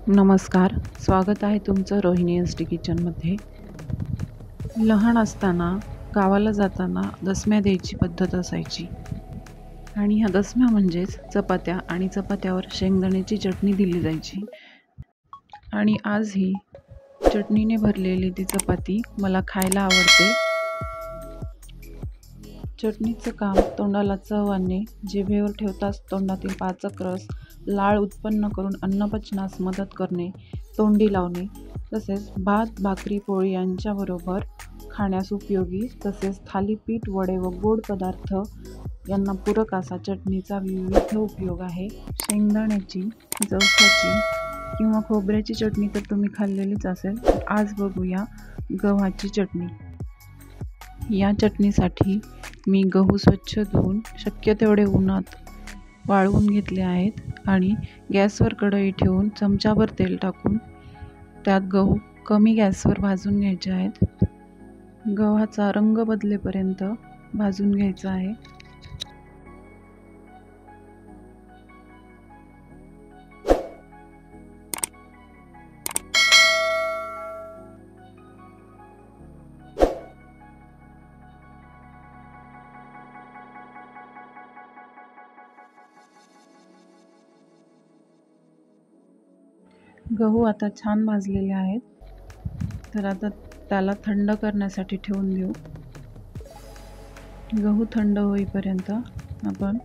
नमस्कार, स्वागत आहे तुमचं रोहिणी एस.टी. किचनमध्ये. लहान असताना गावाला जाताना दसम्या द्यायची पद्धत असायची आणि ह्या दसम्या म्हणजेच चपात्या आणि चपात्यावर शेंगदाण्याची चटणी दिली जायची. आणि आज ही चटणीने भरलेली ती चपाती मला खायला आवडते. चटणीचं काम तोंडाला चव आणणे, जिभेवर ठेवताच तोंडातील पाचक रस लाळ उत्पन्न करून अन्नपचनास मदत करणे, तोंडी लावणे, तसेच भात, भाकरी, पोळी यांच्याबरोबर खाण्यास उपयोगी, तसेच थालीपीठ, वडे व गोड पदार्थ यांना पूरक असा चटणीचा विविध उपयोग आहे. शेंगदाण्याची, जवसाची किंवा खोबऱ्याची चटणी तर तुम्ही खाल्लेलीच असेल. आज बघूया गव्हाची चटणी. या चटणीसाठी मी गहू स्वच्छ धुवून शक्य तेवढे उन्हात वाळवून घेतले आहेत आणि गॅसवर कढई ठेवून चमचाभर तेल टाकून त्यात गहू कमी गॅसवर भाजून घ्यायचे आहेत. गव्हाचा रंग बदलेपर्यंत भाजून घ्यायचा आहे. गहू आता छान भाजलेले आहेत, तर आता त्याला थंड करण्यासाठी ठेवून देऊ. गहू थंड होईपर्यंत आपण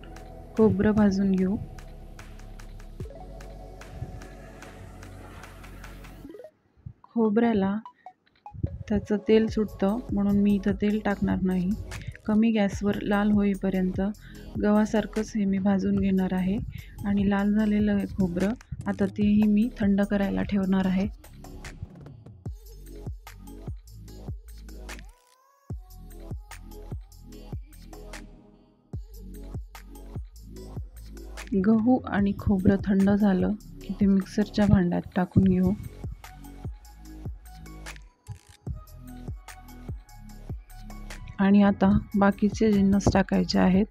खोबरं भाजून घेऊ. खोबऱ्याला त्याचं तेल सुटतं म्हणून मी इथं तेल टाकणार नाही. कमी गॅसवर लाल होईपर्यंत गव्हासारखंच हे मी भाजून घेणार आहे. आणि लाल झालेलं आहे खोबरं, आता तेही मी थंड करायला ठेवणार आहे. गहू आणि खोबरं थंड झालं की ते मिक्सरच्या भांड्यात टाकून घेऊ. आणि आता बाकीचे जिन्नस टाकायचे आहेत.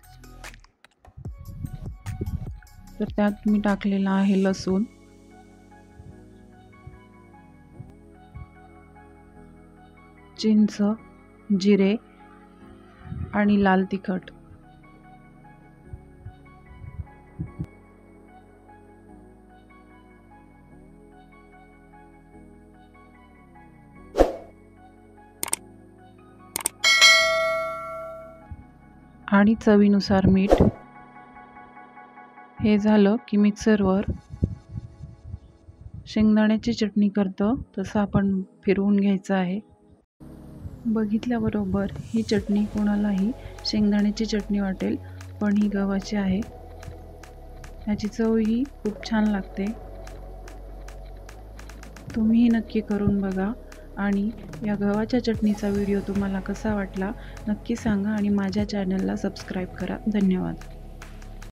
तर त्यात मी टाकलेला आहे लसूण, चिंच, जिरे आणि लाल तिखट. आणि चवीनुसार मीठ. हे झालं की मिक्सरवर शेंगदाण्याची चटणी करतो तसं आपण फिरवून घ्यायचं आहे. बघितल्याबरोबर ही चटणी कोणालाही शेंगदाण्याची चटणी वाटेल, पण ही गव्हाची आहे. याची चवही खूप छान लागते. तुम्हीही नक्की करून बघा. आणि या गव्हाच्या चटणीचा व्हिडिओ तुम्हाला कसा वाटला नक्की सांगा आणि माझ्या चॅनलला सबस्क्राईब करा. धन्यवाद.